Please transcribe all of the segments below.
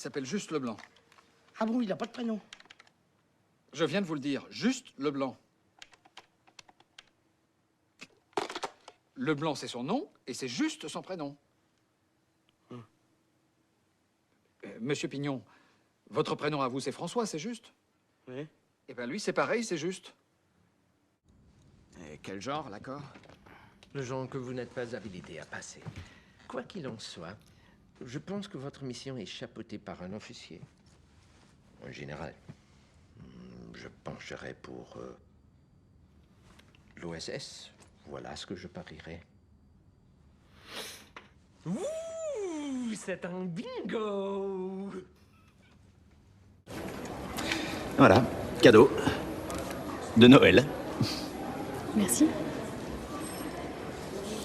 s'appelle juste Leblanc. Ah bon, il n'a pas de prénom? Je viens de vous le dire, juste Leblanc. Leblanc, c'est son nom, et c'est juste son prénom. Monsieur Pignon, votre prénom à vous, c'est François, c'est juste? Oui. Eh bien, lui, c'est pareil, c'est juste. Et quel genre, l'accord? Le genre que vous n'êtes pas habilité à passer. Quoi qu'il en soit, je pense que votre mission est chapeautée par un officier. Un général. Je pencherai pour l'OSS. Voilà ce que je parierais. Ouh, c'est un bingo! Voilà, cadeau de Noël. Merci.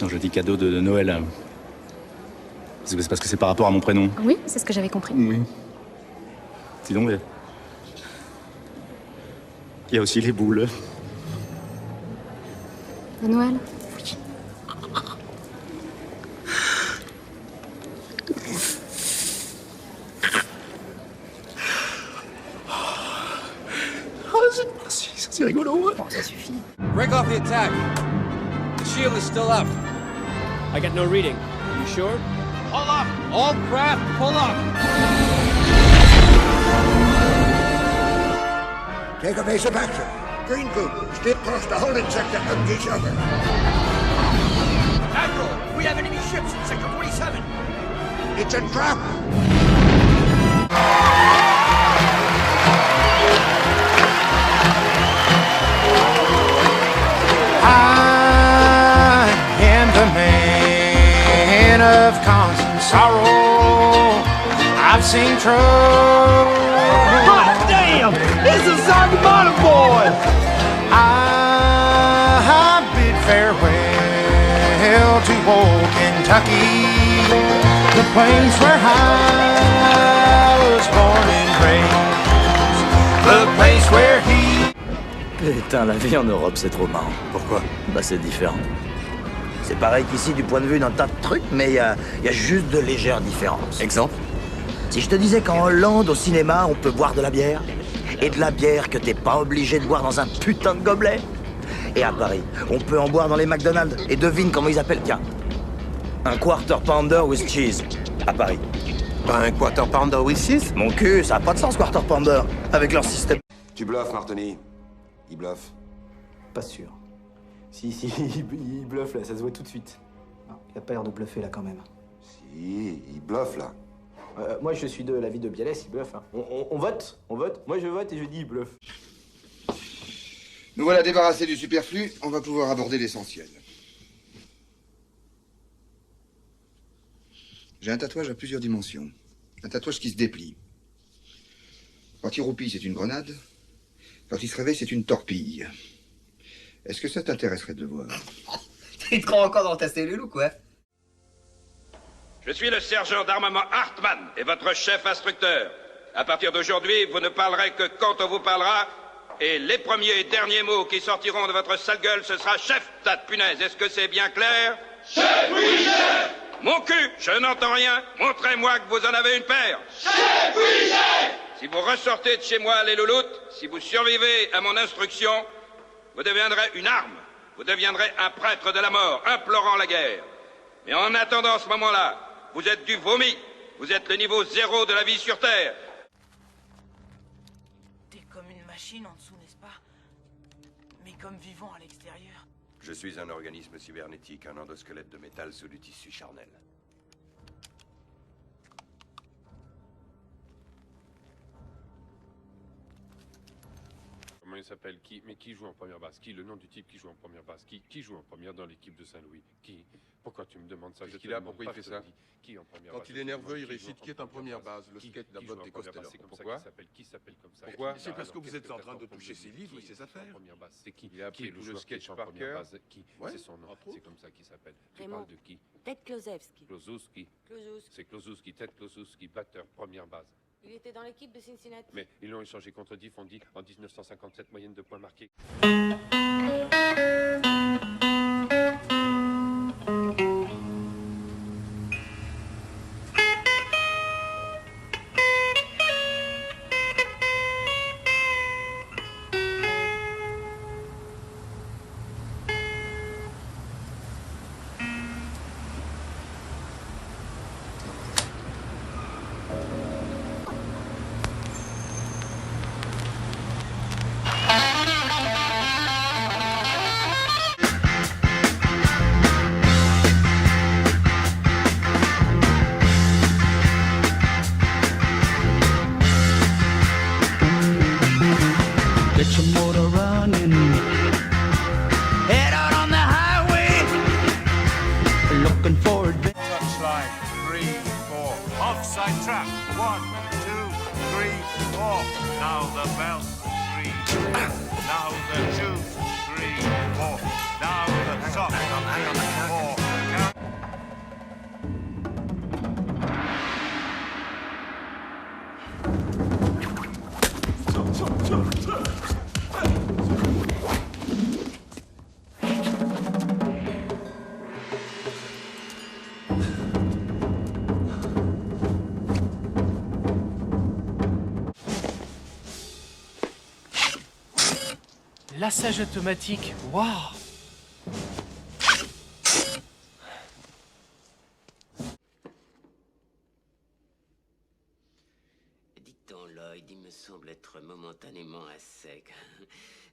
Non, je dis cadeau de Noël. C'est parce que c'est par rapport à mon prénom. Oui, c'est ce que j'avais compris. Oui. Sinon, il y a aussi les boules. De Noël? Oui. C'est rigolo. Bon, ça suffit. Break off the attack. The shield is still up. I got no reading. You sure? Pull up! All craft, pull up! Take a base of action. Green group, stay across the holding sector of each other. Admiral, we have enemy ships in Sector 47. It's a trap! I am the man of constant sorrow. I've seen trouble. Hot damn! This is Sacramento boy! I bid farewell to old Kentucky, the place where I was born and raised, the place where he... Putain, la vie en Europe, c'est trop marrant. Pourquoi? Bah, c'est différent. C'est pareil qu'ici du point de vue d'un tas de trucs, mais il y a juste de légères différences. Exemple? Si je te disais qu'en Hollande, au cinéma, on peut boire de la bière, et de la bière que t'es pas obligé de boire dans un putain de gobelet. Et à Paris, on peut en boire dans les McDonald's. Et devine comment ils appellent ça? Un quarter pounder with cheese. À Paris. Pas un quarter pounder with cheese? Mon cul, ça a pas de sens, quarter pounder, avec leur système. Tu bluffes, Martoni. Il bluffe. Pas sûr. Si, il bluffe là, ça se voit tout de suite. Non, il a pas l'air de bluffer là quand même. Si, il bluffe là. Moi je suis de l'avis de Bialès, il bluffe. Hein. On vote. Moi je vote et je dis il bluffe. Nous voilà débarrassés du superflu, on va pouvoir aborder l'essentiel. J'ai un tatouage à plusieurs dimensions. Un tatouage qui se déplie. Quand il roupille, c'est une grenade. Quand il se réveille, c'est une torpille. Est-ce que ça t'intéresserait de le voir? Tu te crois encore dans ta cellule ou quoi? Je suis le sergent d'armement Hartmann et votre chef instructeur. À partir d'aujourd'hui, vous ne parlerez que quand on vous parlera, et les premiers et derniers mots qui sortiront de votre sale gueule, ce sera chef, tas de punaise. Est-ce que c'est bien clair? Chef, oui, chef! Mon cul, je n'entends rien. Montrez-moi que vous en avez une paire. Chef, oui, chef! Si vous ressortez de chez moi, les louloutes, si vous survivez à mon instruction, vous deviendrez une arme. Vous deviendrez un prêtre de la mort, implorant la guerre. Mais en attendant ce moment-là, vous êtes du vomi. Vous êtes le niveau zéro de la vie sur Terre. T'es comme une machine en dessous, n'est-ce pas? Mais comme vivant à l'extérieur. Je suis un organisme cybernétique, un endosquelette de métal sous du tissu charnel. Comment il s'appelle? Mais qui joue en première base? Qui? Le nom du type qui joue en première base? Qui joue en première dans l'équipe de Saint-Louis? Qui? Pourquoi tu me demandes ça? Qu'est-ce qu'il a? Pourquoi il fait ça? Qui en première Quand base? il est nerveux, il récite qui est en première base. Le sketch d'Abbott et Costello. Pourquoi? Qui s'appelle comme ça? Pourquoi? C'est parce que vous êtes en train de toucher ses livres et ses affaires. C'est qui? Il a appris le le joueur sketch qui est en par première cœur. base? Qui? C'est son nom. C'est comme ça qu'il s'appelle. Tu Raymond. parles de qui? Ted Klosewski. Klosowski. C'est Klosowski, Ted Klosowski, batteur, première base. Il était dans l'équipe de Cincinnati. Mais ils l'ont échangé contre Diff, on dit en 1957, moyenne de points marqués. get your motor running. Head out on the highway, looking for adventure. Touchline, 3, 4. Offside trap, 1, 2, 3, 4. Now the bell, 3, 4. Now the shoes, 3, 4. Now the socks, 3, 4. Lassage automatique, waouh! Dites-donc, Lloyd, il me semble être momentanément à sec.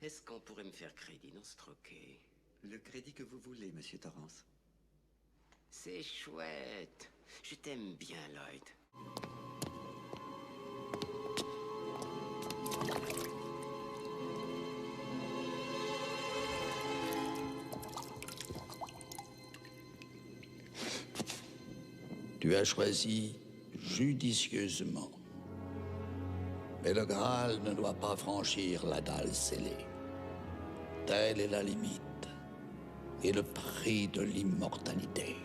Est-ce qu'on pourrait me faire crédit dans ce troquet? Le crédit que vous voulez, monsieur Torrance. C'est chouette. Je t'aime bien, Lloyd. Tu as choisi judicieusement. Mais le Graal ne doit pas franchir la dalle scellée. Telle est la limite et le prix de l'immortalité.